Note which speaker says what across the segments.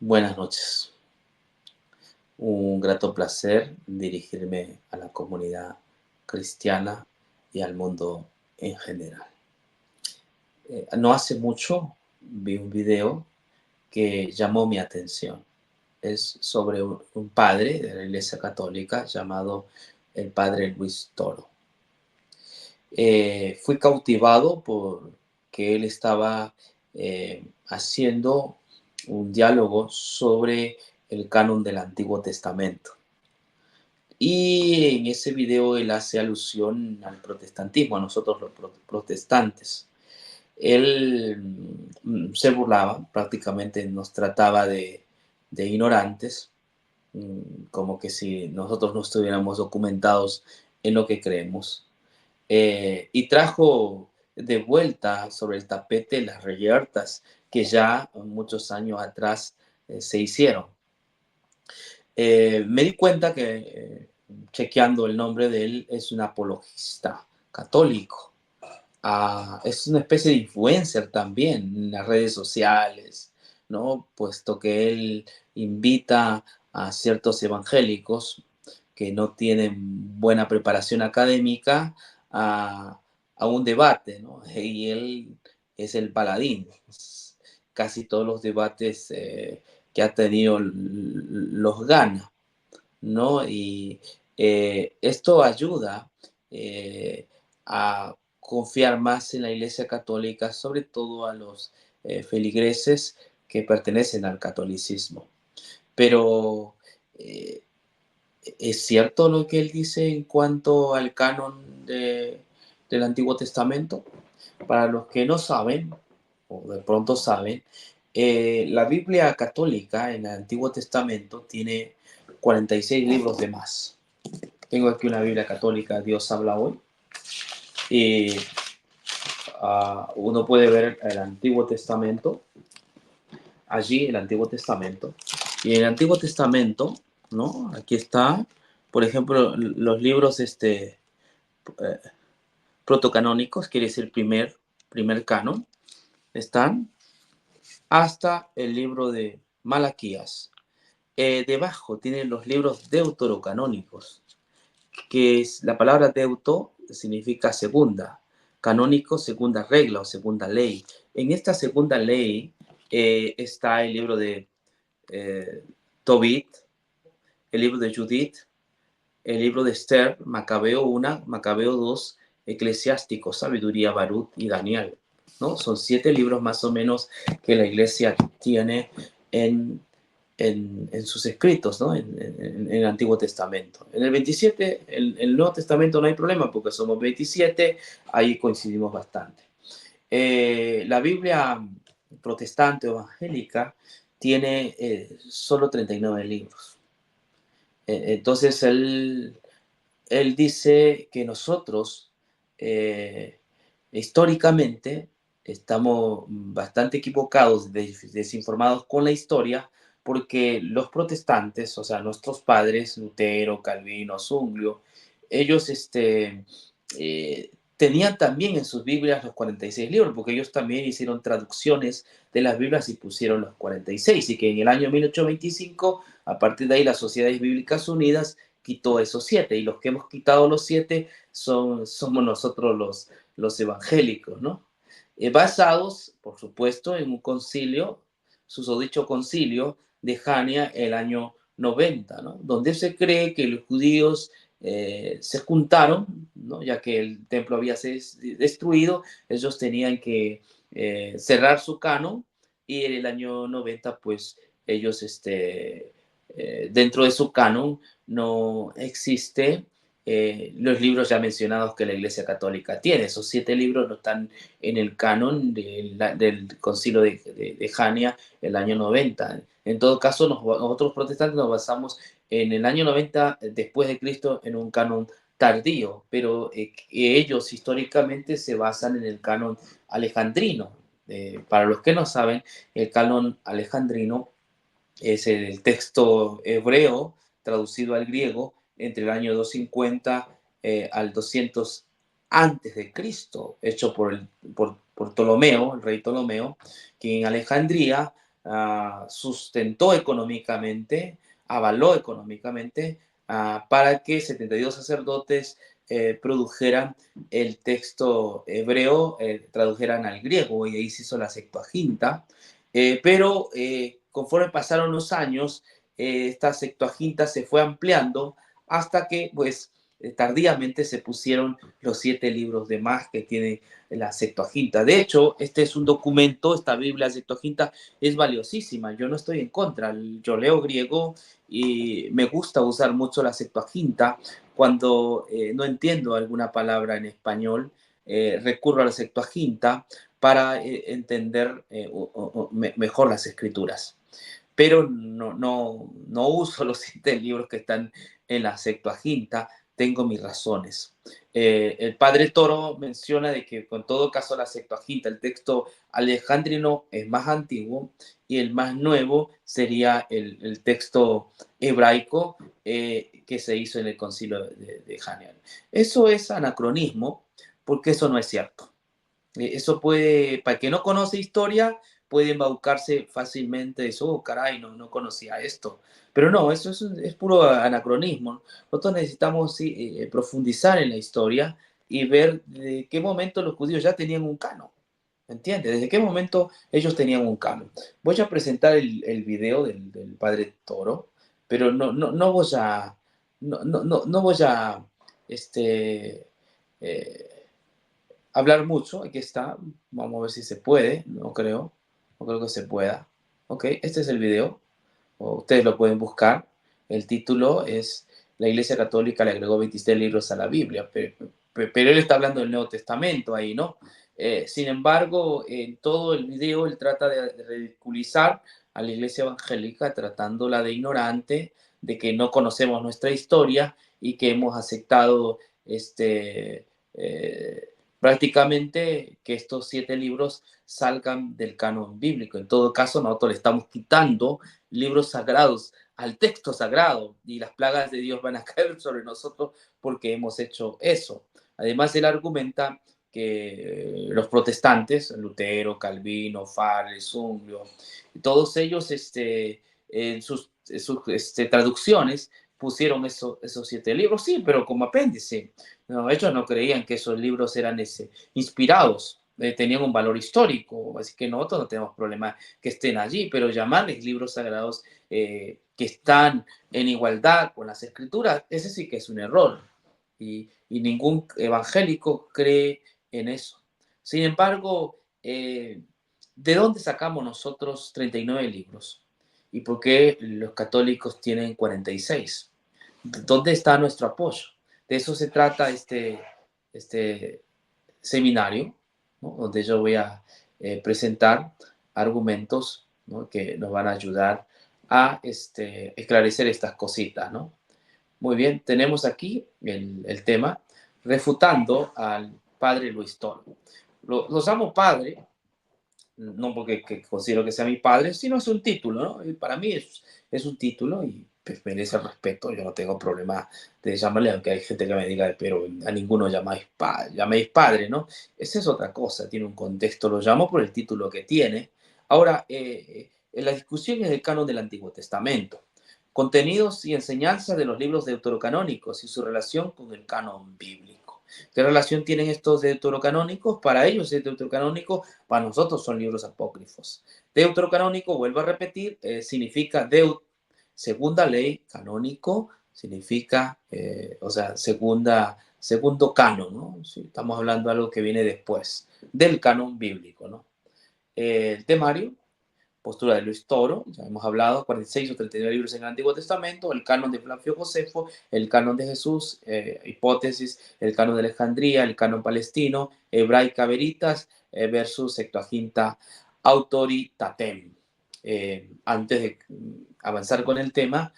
Speaker 1: Buenas noches. Un grato placer dirigirme a la comunidad cristiana y al mundo en general. No hace mucho vi un video que llamó mi atención. Es sobre un padre de la Iglesia Católica llamado el Padre Luis Toro. Fui cautivado por que él estaba haciendo un diálogo sobre el canon del Antiguo Testamento. Y en ese video él hace alusión al protestantismo, a nosotros los protestantes. Él se burlaba, prácticamente nos trataba de ignorantes, como que si nosotros no estuviéramos documentados en lo que creemos. Y trajo de vuelta sobre el tapete las reyertas que ya muchos años atrás se hicieron. Me di cuenta que, chequeando el nombre de él, es un apologista católico. Es una especie de influencer también en las redes sociales, ¿no? Puesto que él invita a ciertos evangélicos que no tienen buena preparación académica a, a un debate, ¿no? Y él es el paladín. Casi todos los debates que ha tenido los gana, ¿no? Y esto ayuda a confiar más en la Iglesia Católica, sobre todo a los feligreses que pertenecen al catolicismo. Pero eh, ¿es cierto lo que él dice en cuanto al canon del Antiguo Testamento? Para los que no saben, o de pronto saben, la Biblia católica en el Antiguo Testamento tiene 46 libros de más. Tengo aquí una Biblia católica, Dios habla hoy, y uno puede ver el Antiguo Testamento, allí el Antiguo Testamento, y en el Antiguo Testamento, ¿no? Aquí está, por ejemplo, los libros eh, protocanónicos, quiere decir primer canon, están hasta el libro de Malaquías. Debajo tienen los libros deuterocanónicos, que es la palabra deuto significa segunda, canónico, segunda regla o segunda ley. En esta segunda ley está el libro de Tobit, el libro de Judith, el libro de Esther, Macabeo 1, Macabeo 2, Eclesiástico, Sabiduría, Barut y Daniel, ¿no? Son 7 libros más o menos que la iglesia tiene en, en sus escritos, ¿no? En el Antiguo Testamento. En el 27, el Nuevo Testamento no hay problema porque somos 27, ahí coincidimos bastante. La Biblia protestante o evangélica tiene solo 39 libros. Entonces él dice que nosotros históricamente estamos bastante equivocados, desinformados con la historia, porque los protestantes, o sea, nuestros padres, Lutero, Calvino, Zwinglio, ellos tenían también en sus Biblias los 46 libros, porque ellos también hicieron traducciones de las Biblias y pusieron los 46, y que en el año 1825, a partir de ahí, las Sociedades Bíblicas Unidas quitó esos 7, y los que hemos quitado los 7 somos nosotros los evangélicos, ¿no? Basados, por supuesto, en un concilio, susodicho concilio de Jania el año 90, ¿no? Donde se cree que los judíos se juntaron, ¿no? Ya que el templo había sido destruido, ellos tenían que cerrar su canon, y en el año 90, pues ellos, dentro de su canon, no existe los libros ya mencionados que la Iglesia Católica tiene. Esos 7 libros no están en el canon del concilio de Jania el año 90. En todo caso, nosotros protestantes nos basamos en el año 90 después de Cristo en un canon tardío, pero ellos históricamente se basan en el canon alejandrino. Para los que no saben, el canon alejandrino es el texto hebreo traducido al griego entre el año 250 al 200 antes de Cristo, hecho por Ptolomeo, el rey Ptolomeo, que en Alejandría sustentó económicamente, avaló económicamente, para que 72 sacerdotes produjeran el texto hebreo, tradujeran al griego, y ahí se hizo la Septuaginta. Pero conforme pasaron los años, esta Septuaginta se fue ampliando hasta que, pues, tardíamente se pusieron los 7 libros de más que tiene la Septuaginta. De hecho, este es un documento, esta Biblia Septuaginta es valiosísima. Yo no estoy en contra. Yo leo griego y me gusta usar mucho la Septuaginta. Cuando no entiendo alguna palabra en español, recurro a la Septuaginta para entender mejor las escrituras. Pero no uso los 7 libros que están en la Septuaginta, tengo mis razones. El padre Toro menciona de que, con todo caso, la Septuaginta, el texto alejandrino, es más antiguo y el más nuevo sería el texto hebraico que se hizo en el concilio de Haniel. Eso es anacronismo, porque eso no es cierto. Eso puede, para el que no conoce historia, puede embaucarse fácilmente. Eso, oh, caray, no conocía esto. Pero no, eso es puro anacronismo. Nosotros necesitamos, sí, profundizar en la historia y ver de qué momento los judíos ya tenían un canon. ¿Entiendes? ¿Desde qué momento ellos tenían un canon? Voy a presentar el video del padre Toro, pero no voy a, no voy a, este, eh, hablar mucho. Aquí está. Vamos a ver si se puede. No creo que se pueda. Ok, este es el video. Ustedes lo pueden buscar. El título es: La Iglesia Católica le agregó 26 libros a la Biblia, pero él está hablando del Nuevo Testamento ahí, ¿no? Sin embargo, en todo el video él trata de ridiculizar a la Iglesia evangélica, tratándola de ignorante, de que no conocemos nuestra historia y que hemos aceptado prácticamente que estos 7 libros salgan del canon bíblico. En todo caso, nosotros le estamos quitando libros sagrados al texto sagrado, y las plagas de Dios van a caer sobre nosotros porque hemos hecho eso. Además, él argumenta que los protestantes, Lutero, Calvino, Farel, Zwinglio, todos ellos en sus traducciones pusieron esos 7 libros, sí, pero como apéndice. No, ellos no creían que esos libros eran inspirados, tenían un valor histórico, así que nosotros no tenemos problema que estén allí, pero llamarles libros sagrados que están en igualdad con las escrituras, ese sí que es un error. Y ningún evangélico cree en eso. Sin embargo, ¿de dónde sacamos nosotros 39 libros? ¿Y por qué los católicos tienen 46? ¿Dónde está nuestro apoyo? De eso se trata este seminario, ¿no? Donde yo voy a presentar argumentos, ¿no? Que nos van a ayudar a esclarecer estas cositas, ¿no? Muy bien, tenemos aquí el tema: refutando al padre Luis Toro. Lo llamo padre, no porque considero que sea mi padre, sino es un título, ¿no? Y para mí es un título y pues, merece el respeto. Yo no tengo problema de llamarle, aunque hay gente que me diga, pero a ninguno llaméis padre, ¿no? Esa es otra cosa, tiene un contexto, lo llamo por el título que tiene. Ahora, en la discusión es el canon del Antiguo Testamento, contenidos y enseñanzas de los libros deuterocanónicos y su relación con el canon bíblico. ¿Qué relación tienen estos deuterocanónicos? Para ellos es deuterocanónico, para nosotros son libros apócrifos. Deuterocanónico, vuelvo a repetir, significa segunda ley, canónico significa, o sea, segundo canon, ¿no? Sí, estamos hablando de algo que viene después del canon bíblico, ¿no? El temario, postura de Luis Toro, ya hemos hablado: 46 o 39 libros en el Antiguo Testamento, el canon de Flavio Josefo, el canon de Jesús, hipótesis, el canon de Alejandría, el canon palestino, hebraica veritas versus Septuaginta autoritatem. Antes de avanzar con el tema,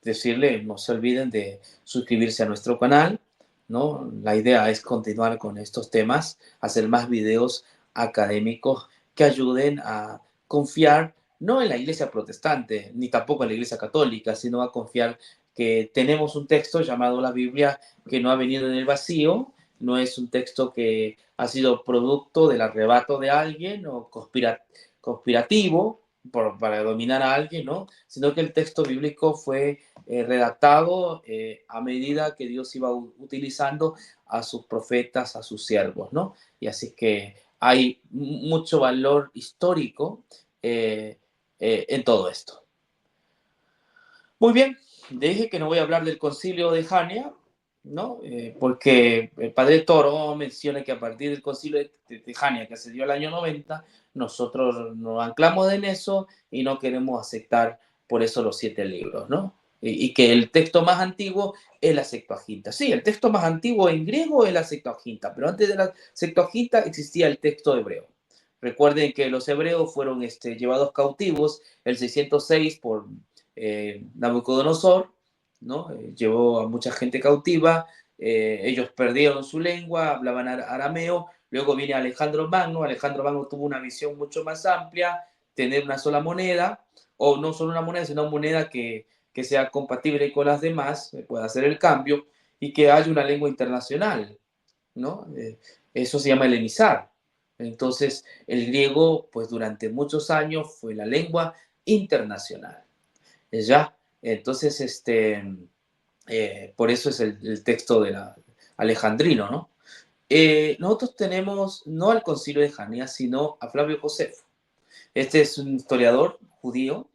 Speaker 1: decirle, no se olviden de suscribirse a nuestro canal, ¿no? La idea es continuar con estos temas, hacer más videos académicos que ayuden a confiar no en la iglesia protestante, ni tampoco en la iglesia católica, sino a confiar que tenemos un texto llamado la Biblia, que no ha venido en el vacío, no es un texto que ha sido producto del arrebato de alguien o conspirativo, para dominar a alguien, ¿no? Sino que el texto bíblico fue redactado a medida que Dios iba utilizando a sus profetas, a sus siervos, ¿no? Y así que hay mucho valor histórico en todo esto. Muy bien, dije que no voy a hablar del concilio de Jania, ¿no? Porque el padre Toro menciona que a partir del concilio de Jania, que se dio el año 90, nosotros nos anclamos en eso y no queremos aceptar por eso los 7 libros, ¿no? Y que el texto más antiguo es la Septuaginta. Sí, el texto más antiguo en griego es la Septuaginta, pero antes de la Septuaginta existía el texto hebreo. Recuerden que los hebreos fueron llevados cautivos el 606 por Nabucodonosor, ¿no? Llevó a mucha gente cautiva, ellos perdieron su lengua, hablaban arameo, luego viene Alejandro Magno tuvo una visión mucho más amplia, tener una sola moneda, o no solo una moneda, sino una moneda que sea compatible con las demás, pueda hacer el cambio, y que haya una lengua internacional, ¿no? Eso se llama helenizar. Entonces, el griego, pues durante muchos años fue la lengua internacional. ¿Ya? Entonces, por eso es el texto de la alejandrino, ¿no? Nosotros tenemos no al concilio de Jania, sino a Flavio Josefo. Este es un historiador judío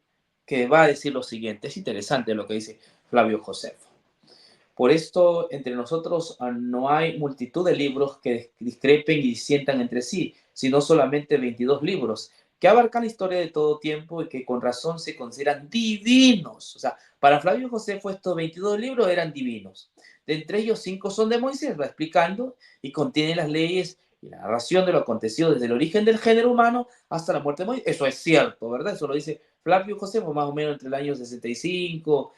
Speaker 1: que va a decir lo siguiente. Es interesante lo que dice Flavio Josefo. Por esto, entre nosotros no hay multitud de libros que discrepen y disientan entre sí, sino solamente 22 libros que abarcan la historia de todo tiempo y que con razón se consideran divinos. O sea, para Flavio Josefo estos 22 libros eran divinos. De entre ellos, 5 son de Moisés, va explicando, y contienen las leyes y la narración de lo acontecido desde el origen del género humano hasta la muerte de Moisés. Eso es cierto, ¿verdad? Eso lo dice Flavio Josefo más o menos entre el año 65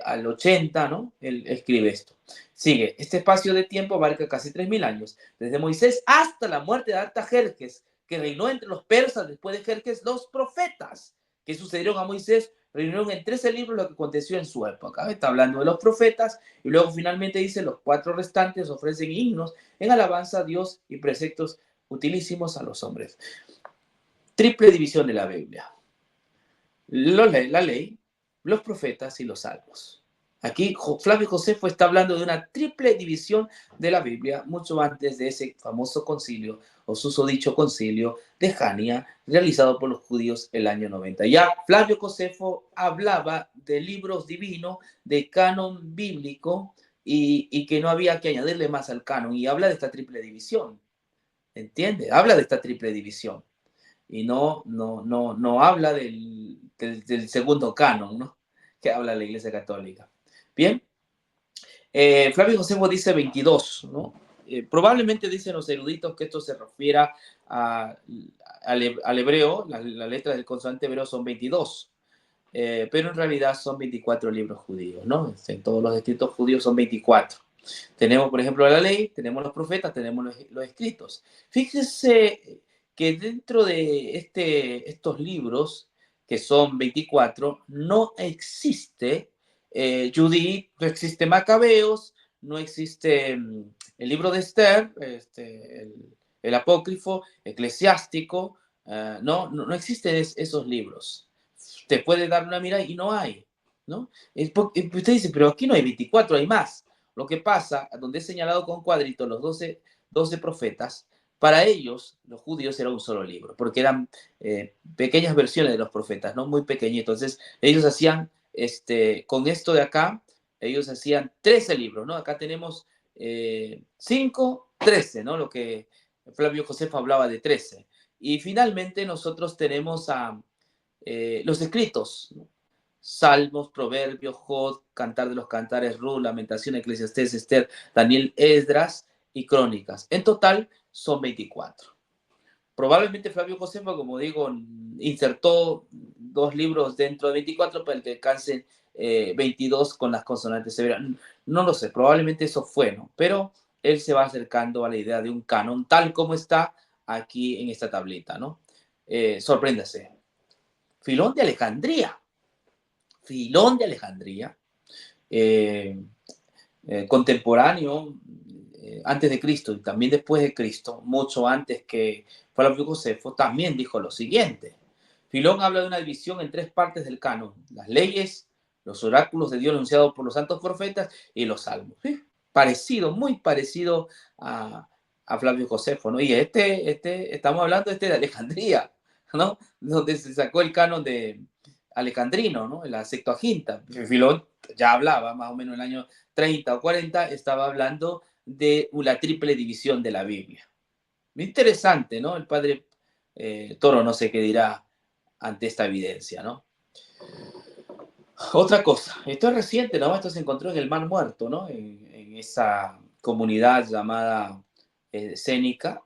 Speaker 1: al 80, ¿no? Él escribe esto. Sigue, este espacio de tiempo abarca casi 3000 años, desde Moisés hasta la muerte de Artajerjes, que reinó entre los persas después de Jerjes, los profetas que sucedieron a Moisés, reunieron en 13 libros lo que aconteció en su época. Está hablando de los profetas y luego finalmente dice, los 4 restantes ofrecen himnos en alabanza a Dios y preceptos utilísimos a los hombres. Triple división de la Biblia. La ley, los profetas y los salmos. Aquí Flavio Josefo está hablando de una triple división de la Biblia mucho antes de ese famoso concilio o susodicho concilio de Jania realizado por los judíos el año 90. Ya Flavio Josefo hablaba de libros divinos, de canon bíblico y que no había que añadirle más al canon y habla de esta triple división. ¿Entiende? Habla de esta triple división y no habla del segundo canon, ¿no? Que habla la Iglesia Católica. Bien, Flavio Josefo dice 22, ¿no? Probablemente dicen los eruditos que esto se refiera al hebreo, la letra del consonante hebreo son 22, pero en realidad son 24 libros judíos, ¿no? En todos los escritos judíos son 24. Tenemos, por ejemplo, la ley, tenemos los profetas, tenemos los escritos. Fíjese que dentro de estos libros, que son 24, no existe Judith, no existe Macabeos, no existe el libro de Esther, el apócrifo, eclesiástico, no existen esos libros. Te puede dar una mirada y no hay, ¿no? Usted dice, pero aquí no hay 24, hay más. Lo que pasa, donde he señalado con cuadritos los 12 profetas, para ellos, los judíos, era un solo libro, porque eran pequeñas versiones de los profetas, ¿no? Muy pequeñitos. Entonces, ellos hacían, con esto de acá, ellos hacían 13 libros, ¿no? Acá tenemos 5, 13, ¿no? Lo que Flavio Josefo hablaba de 13. Y finalmente nosotros tenemos a los escritos, ¿no? Salmos, Proverbios, Jod, Cantar de los Cantares, Ruth, Lamentación, Eclesiastés, Esther, Daniel, Esdras y Crónicas. En total son 24. Probablemente Flavio Josefo, como digo, insertó 2 libros dentro de 24 para que alcancen 22 con las consonantes severas. No lo sé, probablemente eso fue, ¿no? Pero él se va acercando a la idea de un canon tal como está aquí en esta tablita, ¿no? Sorpréndase. Filón de Alejandría. Filón de Alejandría, eh, contemporáneo, antes de Cristo y también después de Cristo, mucho antes que Flavio Josefo, también dijo lo siguiente. Filón habla de una división en tres partes del canon: las leyes, los oráculos de Dios anunciados por los santos profetas y los salmos. ¿Sí? Parecido, muy parecido a Flavio Josefo, ¿no? Y estamos hablando de Alejandría, ¿no? Donde se sacó el canon de alejandrino, ¿no? En la Septuaginta. Filón ya hablaba, más o menos en el año 30 o 40, estaba hablando de la triple división de la Biblia. Interesante, ¿no? El padre Toro no sé qué dirá ante esta evidencia, ¿no? Otra cosa, esto es reciente, ¿no? Esto se encontró en el Mar Muerto, ¿no? En esa comunidad llamada Cénica,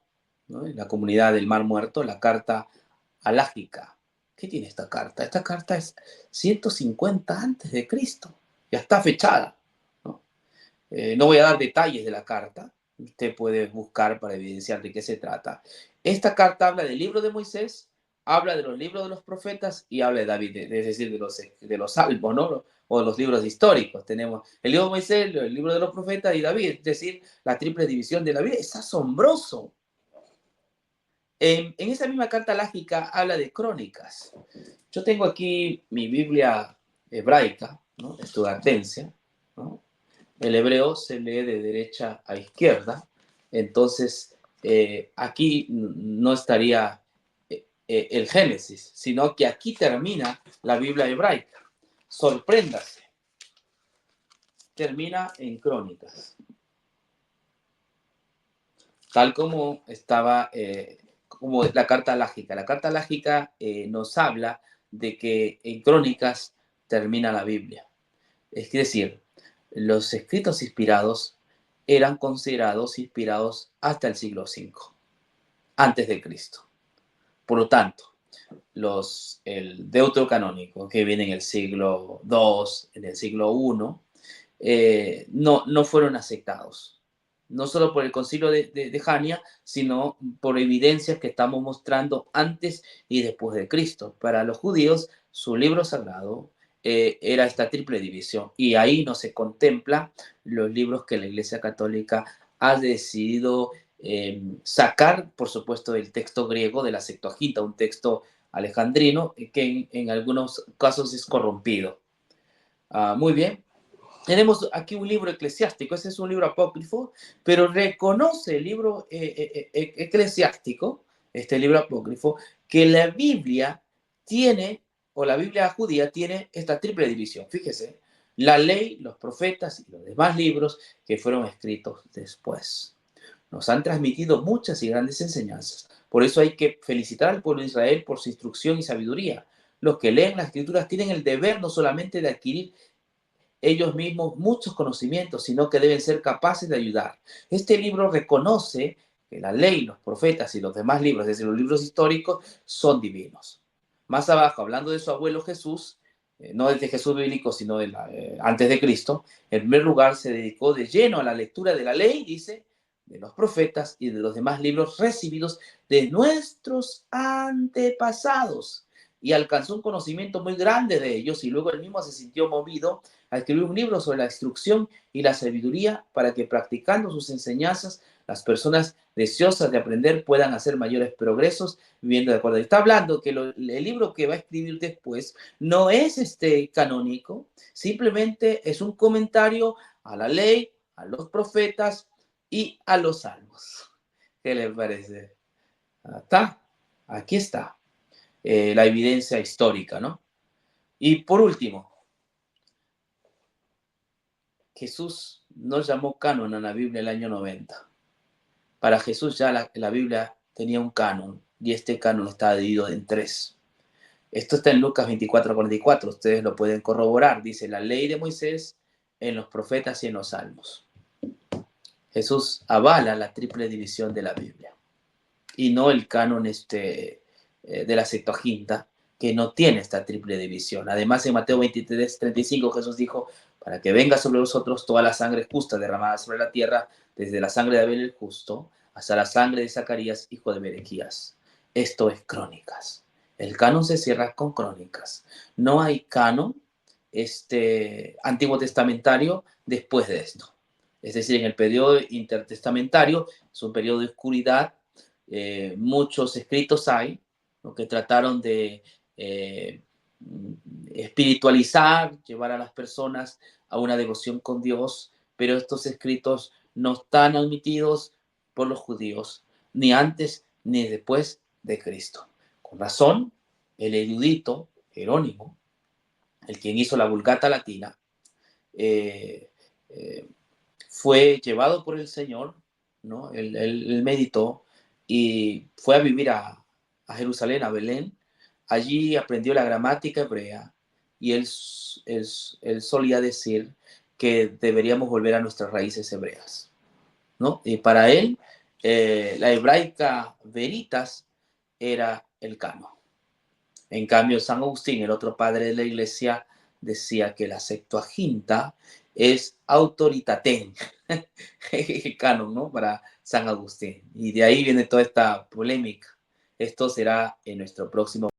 Speaker 1: ¿no? En la comunidad del Mar Muerto, la carta alágica. ¿Qué tiene esta carta? Esta carta es 150 antes de Cristo, ya está fechada, ¿no? No voy a dar detalles de la carta, usted puede buscar para evidenciar de qué se trata. Esta carta habla del libro de Moisés, habla de los libros de los profetas y habla de David, es decir, de los salmos, ¿no? O de los libros históricos. Tenemos el libro de Moisés, el libro de los profetas y David, es decir, la triple división de la Biblia. Es asombroso. En esa misma carta lágica habla de crónicas. Yo tengo aquí mi Biblia hebraica, ¿no? Estudiantense, ¿no? El hebreo se lee de derecha a izquierda, entonces aquí no estaría el Génesis, sino que aquí termina la Biblia hebraica. Sorpréndase, termina en Crónicas, tal como estaba, como la carta lágica. La carta lágica nos habla de que en Crónicas termina la Biblia. Es decir, los escritos inspirados eran considerados inspirados hasta el siglo V, antes de Cristo. Por lo tanto, el deuterocanónico, que viene en el siglo II, en el siglo I, no fueron aceptados. No solo por el concilio de Jania, sino por evidencias que estamos mostrando antes y después de Cristo. Para los judíos, su libro sagrado era esta triple división, y ahí no se contempla los libros que la Iglesia Católica ha decidido sacar, por supuesto, del texto griego de la Septuaginta, un texto alejandrino que en algunos casos es corrompido. Muy bien. Tenemos aquí un libro eclesiástico, ese es un libro apócrifo, pero reconoce el libro eclesiástico, este libro apócrifo, que la Biblia tiene, o la Biblia judía tiene esta triple división. Fíjese, la ley, los profetas y los demás libros que fueron escritos después. Nos han transmitido muchas y grandes enseñanzas. Por eso hay que felicitar al pueblo de Israel por su instrucción y sabiduría. Los que leen las escrituras tienen el deber no solamente de adquirir ellos mismos muchos conocimientos, sino que deben ser capaces de ayudar. Este libro reconoce que la ley, los profetas y los demás libros, es decir, los libros históricos, son divinos. Más abajo, hablando de su abuelo Jesús, no desde Jesús bíblico, sino antes de Cristo, en primer lugar se dedicó de lleno a la lectura de la ley, dice, de los profetas y de los demás libros recibidos de nuestros antepasados, y alcanzó un conocimiento muy grande de ellos, y luego él mismo se sintió movido a escribir un libro sobre la instrucción y la sabiduría para que, practicando sus enseñanzas, las personas deseosas de aprender puedan hacer mayores progresos viviendo de acuerdo. Está hablando que el libro que va a escribir después no es canónico, simplemente es un comentario a la ley, a los profetas y a los salmos. ¿Qué les parece? Está, aquí está la evidencia histórica, ¿no? Y por último, Jesús no llamó canon a la Biblia el año 90. Para Jesús ya la Biblia tenía un canon, y este canon está dividido en tres. Esto está en Lucas 24:44, ustedes lo pueden corroborar. Dice la ley de Moisés, en los profetas y en los salmos. Jesús avala la triple división de la Biblia, y no el canon de la Septuaginta, que no tiene esta triple división. Además, en Mateo 23:35 Jesús dijo: para que venga sobre vosotros toda la sangre justa derramada sobre la tierra, desde la sangre de Abel el justo hasta la sangre de Zacarías, hijo de Berequías. Esto es Crónicas. El canon se cierra con Crónicas. No hay canon antiguo testamentario después de esto. Es decir, en el periodo intertestamentario es un periodo de oscuridad. Muchos escritos hay, ¿no?, que trataron de eh, espiritualizar, llevar a las personas a una devoción con Dios, pero estos escritos no están admitidos por los judíos, ni antes ni después de Cristo. Con razón, el erudito Jerónimo, el quien hizo la Vulgata Latina, eh, eh, fue llevado por el Señor, ¿no? Él meditó y fue a vivir a Jerusalén, a Belén. Allí aprendió la gramática hebrea y él solía decir que deberíamos volver a nuestras raíces hebreas, ¿no? Y para él, la hebraica veritas era el canon. En cambio, San Agustín, el otro padre de la iglesia, decía que la Septuaginta es autoritatem, canon, ¿no? Para San Agustín. Y de ahí viene toda esta polémica. Esto será en nuestro próximo